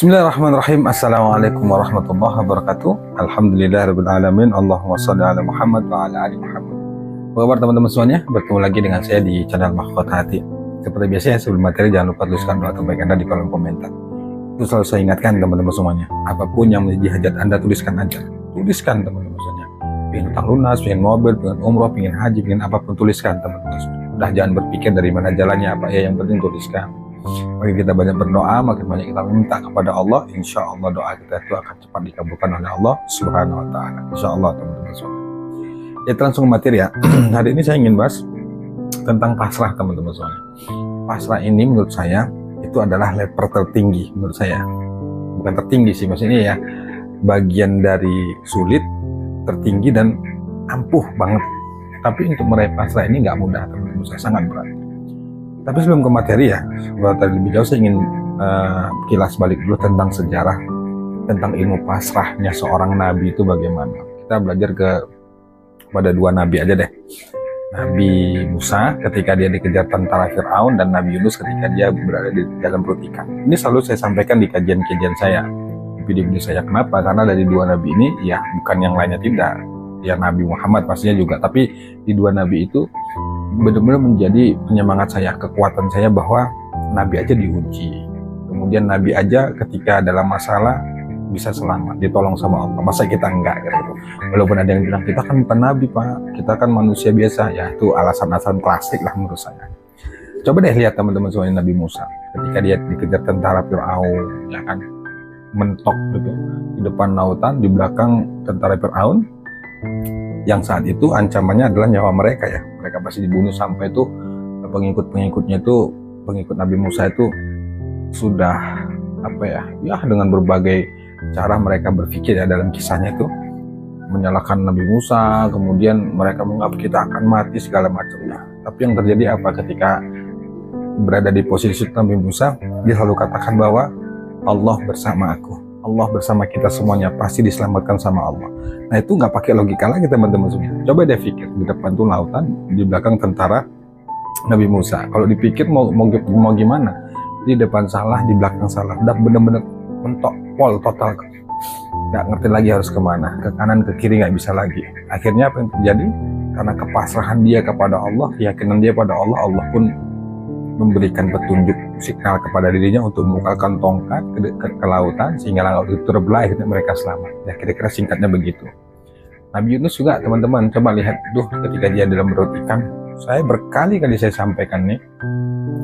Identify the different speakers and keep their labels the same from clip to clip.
Speaker 1: Bismillahirrahmanirrahim. Assalamualaikum warahmatullahi wabarakatuh. Alhamdulillahirabbil alamin. Allahumma shalli ala Muhammad wa ala ali Muhammad. Apa kabar teman-teman semuanya? Bertemu lagi dengan saya di channel Mahkota Hati. Seperti biasa ya, sebelum materi jangan lupa tuliskan doa terbaik Anda di kolom komentar. Itu selalu saya ingatkan teman-teman semuanya. Apapun yang menjadi hajat Anda, tuliskan aja. Tuliskan teman-teman semuanya. Pengen utang lunas, pengen mobil, pengen umroh, pengen haji, pengen apapun, tuliskan teman-teman semuanya. Udah jangan berpikir dari mana jalannya apa ya, yang penting tuliskan. Makin kita banyak berdoa, makin banyak kita minta kepada Allah, insya Allah doa kita itu akan cepat dikabulkan oleh Allah Subhanahu Wa Taala. Insya Allah teman-teman semua. Ya, langsung ke materi ya. Hari ini saya ingin bahas tentang pasrah teman-teman semuanya. Pasrah ini menurut saya itu adalah level tertinggi menurut saya. Bukan tertinggi sih, maksudnya ya bagian dari sulit, tertinggi dan ampuh banget. Tapi untuk meraih pasrah ini nggak mudah teman-teman saya, sangat berat. Tapi sebelum ke materi ya, tadi lebih jauh saya ingin kilas balik dulu tentang sejarah, tentang ilmu pasrahnya seorang nabi itu bagaimana. Kita belajar pada dua nabi aja deh. Nabi Musa ketika dia dikejar tentara Fir'aun, dan Nabi Yunus ketika dia berada di dalam perut ikan. Ini selalu saya sampaikan di kajian-kajian saya, di video-video saya. Kenapa? Karena dari dua nabi ini, ya bukan yang lainnya tidak, ya Nabi Muhammad pastinya juga, tapi di dua nabi itu benar-benar menjadi penyemangat saya, kekuatan saya bahwa Nabi aja diuji. Kemudian Nabi aja ketika dalam masalah bisa selamat, ditolong sama Allah. Masa kita enggak gitu. Walaupun ada yang bilang kita kan bukan Nabi Pak, kita kan manusia biasa. Ya itu alasan-alasan klasik lah menurut saya. Coba deh lihat teman-teman semuanya Nabi Musa. Ketika dia dikejar tentara Fir'aun, ya kan, mentok gitu. Di depan lautan, di belakang tentara Fir'aun. Yang saat itu ancamannya adalah nyawa mereka ya. Mereka pasti dibunuh, sampai itu pengikut-pengikutnya itu, pengikut Nabi Musa itu sudah apa ya, dengan berbagai cara mereka berpikir ya dalam kisahnya itu menyalahkan Nabi Musa, kemudian mereka menganggap kita akan mati segala macamnya. Tapi yang terjadi apa ketika berada di posisi Nabi Musa, dia selalu katakan bahwa Allah bersama aku. Allah bersama kita semuanya, pasti diselamatkan sama Allah. Nah itu nggak pakai logika lagi teman-teman semua. Coba deh pikir, di depan tuh lautan, di belakang tentara Nabi Musa. Kalau dipikir mau gimana? Di depan salah, di belakang salah. Udah bener-bener mentok, pol total. Nggak ngerti lagi harus kemana. Ke kanan, ke kiri nggak bisa lagi. Akhirnya apa yang terjadi? Karena kepasrahan dia kepada Allah, keyakinan dia pada Allah, Allah pun memberikan petunjuk, signal kepada dirinya untuk membukakan tongkat ke lautan, sehingga laut itu terbelah, akhirnya mereka selamat. Ya kira-kira singkatnya begitu. Nabi Yunus juga teman-teman, coba lihat tuh ketika dia dalam perut ikan. Saya berkali-kali saya sampaikan nih,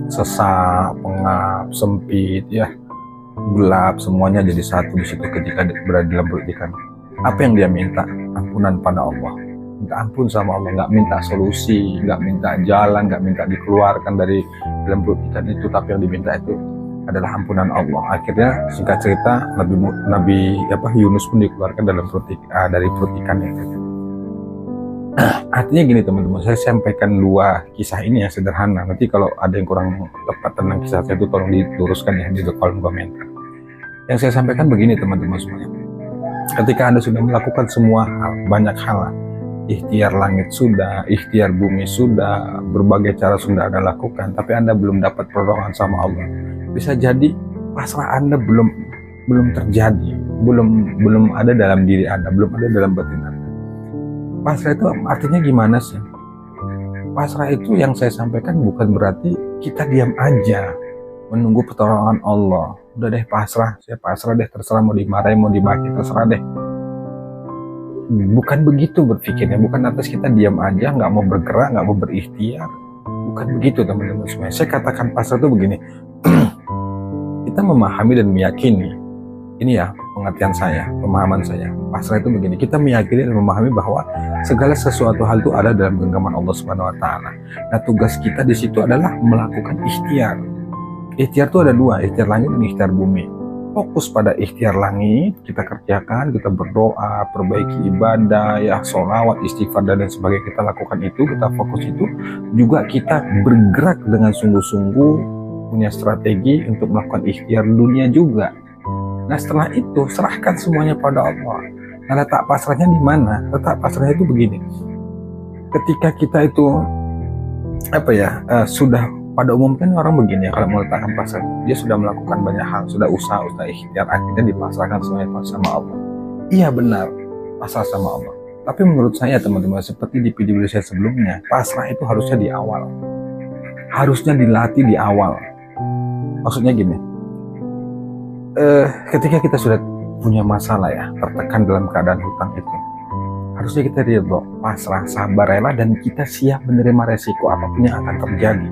Speaker 1: sesak, pengap, sempit, ya gelap, semuanya jadi satu di situ ketika berada dalam perut ikan. Apa yang dia minta? Ampunan pada Allah. Minta ampun sama Allah, nggak minta solusi, nggak minta jalan, nggak minta dikeluarkan dari dalam perut ikan itu, tapi yang diminta itu adalah ampunan Allah. Akhirnya singkat cerita Nabi Yunus pun dikeluarkan dari perut ikan itu. Artinya gini teman-teman, saya sampaikan dua kisah ini ya sederhana. Nanti kalau ada yang kurang tepat tentang kisah saya itu tolong diluruskan ya di kolom komentar. Yang saya sampaikan begini teman-teman semuanya. Ketika Anda sudah melakukan semua hal, banyak hal, ikhtiar langit sudah, ikhtiar bumi sudah, berbagai cara sudah Anda lakukan, tapi Anda belum dapat pertolongan sama Allah. Bisa jadi pasrah Anda belum terjadi, belum ada dalam diri Anda, belum ada dalam batin Anda. Pasrah itu artinya gimana sih? Pasrah itu yang saya sampaikan bukan berarti kita diam aja menunggu pertolongan Allah. Udah deh pasrah, saya pasrah deh, terserah mau dimarahin, mau dimaki, terserah deh. Bukan begitu berpikirnya, bukan atas kita diam aja, nggak mau bergerak, nggak mau berikhtiar. Bukan begitu teman-teman semua. Saya katakan pasrah itu begini. Kita memahami dan meyakini, ini ya pengertian saya, pemahaman saya. Pasrah itu begini, kita meyakini dan memahami bahwa segala sesuatu hal itu ada dalam genggaman Allah Subhanahu Wa Taala. Nah tugas kita di situ adalah melakukan ikhtiar. Ikhtiar itu ada dua, ikhtiar langit dan ikhtiar bumi. Fokus pada ikhtiar langit, kita kerjakan, kita berdoa, perbaiki ibadah, ya sholawat, istighfar dan lain sebagainya, kita lakukan itu, kita fokus itu. Juga kita bergerak dengan sungguh-sungguh, punya strategi untuk melakukan ikhtiar dunia juga. Nah setelah itu serahkan semuanya pada Allah. Nah letak pasrahnya di mana? Letak pasrahnya itu begini. Ketika kita itu sudah pada umumnya orang begini ya, kalau meletakkan pasrah, dia sudah melakukan banyak hal, sudah usaha ikhtiar, akhirnya dipasrahkan semuanya sama Allah. Iya benar, pasrah sama Allah. Tapi menurut saya teman-teman, seperti di video saya sebelumnya, pasrah itu harusnya di awal. Harusnya dilatih di awal. Maksudnya gini, ketika kita sudah punya masalah ya, tertekan dalam keadaan hutang itu, harusnya kita ridho, pasrah, sabar, rela, dan kita siap menerima resiko apapun yang akan terjadi.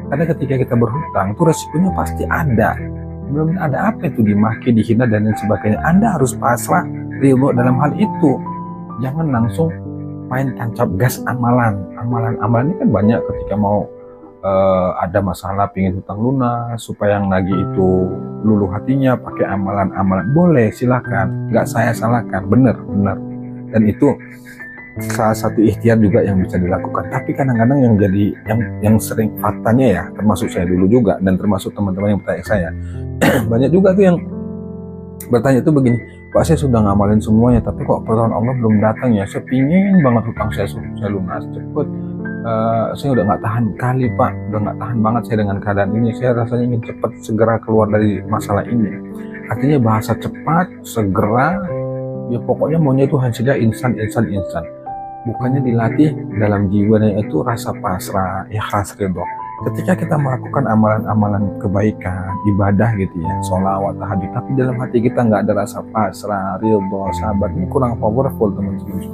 Speaker 1: Karena ketika kita berhutang, itu resikonya pasti ada. Belum ada apa itu dimaki, dihina, dan lain sebagainya. Anda harus pasrah, ridho dalam hal itu. Jangan langsung main tancap gas amalan. Amalan ini kan banyak ketika mau ada masalah, pingin hutang lunas, supaya yang nagih itu luluh hatinya, pakai amalan-amalan. Boleh, silakan. Nggak saya salahkan, benar. Dan itu salah satu ikhtiar juga yang bisa dilakukan. Tapi kadang-kadang yang jadi yang sering faktanya ya, termasuk saya dulu juga dan termasuk teman-teman yang bertanya saya, banyak juga tuh yang bertanya tuh begini, Pak, saya sudah ngamalin semuanya tapi kok pertolongan Allah belum datang ya. Saya pingin banget hutang saya lunas cepet. Saya udah nggak tahan kali Pak, udah nggak tahan banget saya dengan keadaan ini. Saya rasanya ingin cepat segera keluar dari masalah ini. Artinya bahasa cepat, segera, ya pokoknya maunya itu hasilnya instan. Bukannya dilatih dalam jiwanya itu rasa pasrah, ikhlas, ridho. Ketika kita melakukan amalan-amalan kebaikan, ibadah gitu ya, sholawat, tahajud, tapi dalam hati kita nggak ada rasa pasrah, ridho, sabar, ini kurang powerful teman-teman.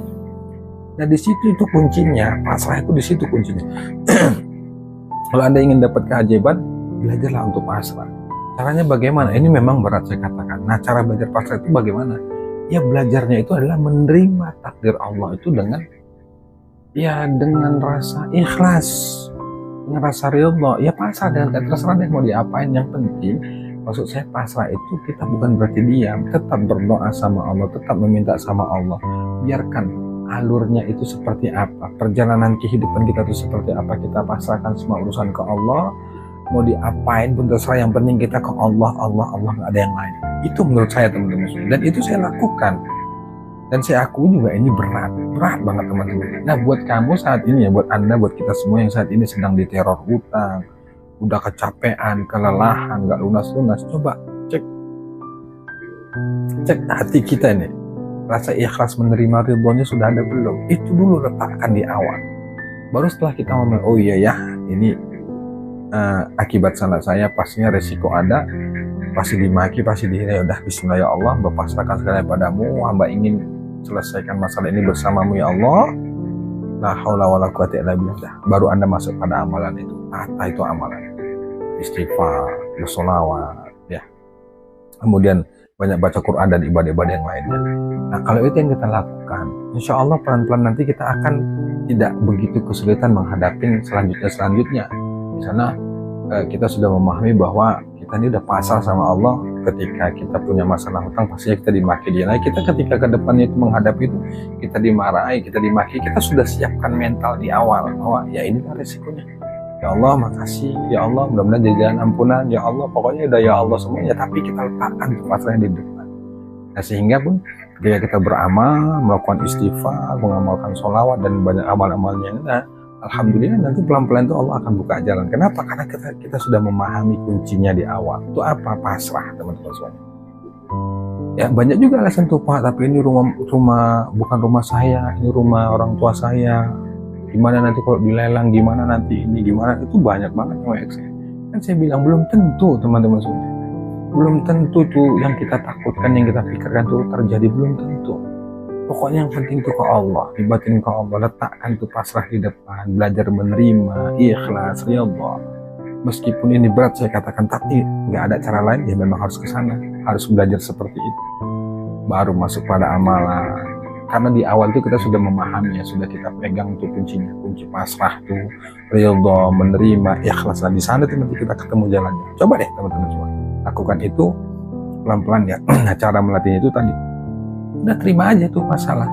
Speaker 1: Nah di situ itu kuncinya, pasrah itu di situ kuncinya. Kalau Anda ingin dapat keajaiban, belajarlah untuk pasrah. Caranya bagaimana? Ini memang berat saya katakan. Nah cara belajar pasrah itu bagaimana? Ya belajarnya itu adalah menerima takdir Allah itu dengan rasa ikhlas, dengan rasa ridho. Ya pasrah dengan terserah deh mau diapain. Yang penting maksud saya pasrah itu kita bukan berarti diam, tetap berdoa sama Allah, tetap meminta sama Allah. Biarkan alurnya itu seperti apa, perjalanan kehidupan kita itu seperti apa, kita pasrahkan semua urusan ke Allah. Mau diapain pun terserah, yang penting kita ke Allah, nggak ada yang lain. Itu menurut saya teman-teman, dan itu saya lakukan, dan saya akui juga ini berat banget teman-teman. Nah buat kamu saat ini ya, buat Anda, buat kita semua yang saat ini sedang diteror hutang, udah kecapean, kelelahan, nggak lunas, coba cek hati kita ini, rasa ikhlas menerima ridhonya sudah ada belum? Itu dulu letakkan di awal. Baru setelah kita ngomong, oh iya ya, ini akibat salah saya, pastinya resiko ada, pasti dimaki, pasti dihina. Ya udah, bismillah ya Allah, berpasrahkan segalanya padamu, hamba ingin selesaikan masalah ini bersamamu ya Allah, la haula wala quwata illa billah. Baru Anda masuk pada amalan itu, tata itu amalan, istighfar, bersolawat ya, kemudian banyak baca Quran dan ibadah-ibadah yang lainnya. Nah kalau itu yang kita lakukan, insya Allah pelan-pelan nanti kita akan tidak begitu kesulitan menghadapi selanjutnya. Misalnya kita sudah memahami bahwa kita ini udah pasrah sama Allah. Ketika kita punya masalah hutang, pastinya kita dimaki dia. Nah kita ketika ke depannya itu menghadapi itu, kita dimarahi, kita dimaki, kita sudah siapkan mental di awal bahwa ya ini resikonya. Ya Allah makasih, ya Allah mudah-mudahan jadi jalan ampunan, ya Allah pokoknya udah ya Allah semuanya. Tapi kita letakkan pasrahnya di depan. Nah sehingga pun ketika kita beramal, melakukan istighfar, mengamalkan sholawat dan banyak amal-amalnya, nah alhamdulillah nanti pelan-pelan itu Allah akan buka jalan. Kenapa? Karena kita sudah memahami kuncinya di awal. Itu apa? Pasrah teman-teman semuanya. Ya banyak juga alasan tuh Pak, tapi ini rumah bukan rumah saya, ini rumah orang tua saya. Gimana nanti kalau dilelang, gimana nanti ini, gimana, itu banyak banget yang saya. Kan saya bilang belum tentu teman-teman semuanya. Belum tentu tuh yang kita takutkan, yang kita pikirkan tuh terjadi, belum tentu. Pokoknya yang penting itu ke Allah, libatin ke Allah, letakkan itu pasrah di depan, belajar menerima, ikhlas, ridho. Meskipun ini berat saya katakan, tapi nggak ada cara lain, ya memang harus ke sana, harus belajar seperti itu. Baru masuk pada amalan. Karena di awal itu kita sudah memahami, ya sudah kita pegang tuh kuncinya, kunci pasrah tuh, ridho, menerima, ikhlas. Di sana tuh nanti kita ketemu jalannya. Coba deh teman-teman semua, lakukan itu pelan-pelan ya. Nah cara melatihnya itu tadi, udah terima aja tuh masalah.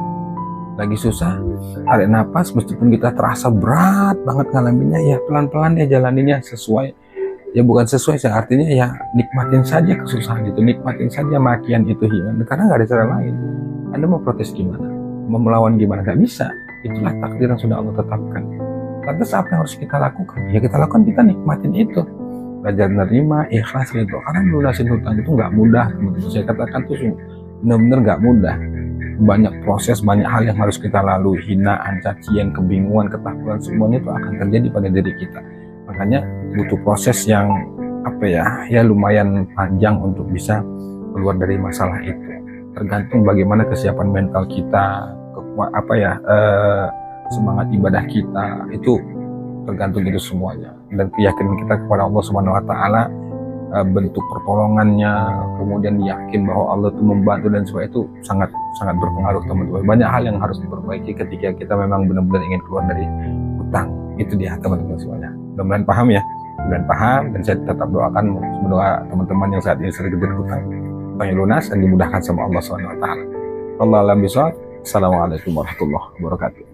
Speaker 1: Lagi susah, tarik nafas, meskipun kita terasa berat banget ngalaminnya, ya pelan-pelan ya jalaninnya sesuai. Ya bukan sesuai sih, artinya ya nikmatin saja kesusahan itu, nikmatin saja makian itu hilang. Karena nggak ada cara lain. Anda mau protes gimana? Mau melawan gimana? Nggak bisa. Itulah takdir yang sudah Allah tetapkan. Lantas apa yang harus kita lakukan? Ya kita lakukan, kita nikmatin itu, belajar menerima, ikhlas gitu. Karena melunasin hutang itu nggak mudah, teman-teman. Saya katakan tuh benar-benar nggak mudah. Banyak proses, banyak hal yang harus kita lalui, hinaan, cacian, kebingungan, ketakutan, semuanya itu akan terjadi pada diri kita. Makanya butuh proses yang ya lumayan panjang untuk bisa keluar dari masalah itu. Tergantung bagaimana kesiapan mental kita, semangat ibadah kita, itu tergantung itu semuanya, dan keyakinan kita kepada Allah Subhanahu Wa Taala, bentuk pertolongannya, kemudian yakin bahwa Allah itu membantu dan sebagainya, itu sangat sangat berpengaruh, teman-teman. Banyak hal yang harus diperbaiki ketika kita memang benar-benar ingin keluar dari hutang. Itu dia, teman-teman semuanya. Mudah-mudahan paham ya, mudah-mudahan paham, dan saya tetap doakan semoga teman-teman yang saat ini sedang berhutang hutangnya lunas dan dimudahkan sama Allah Subhanahu Wa Taala. Wallahu a'lam bishawab. Assalamualaikum warahmatullahi wabarakatuh.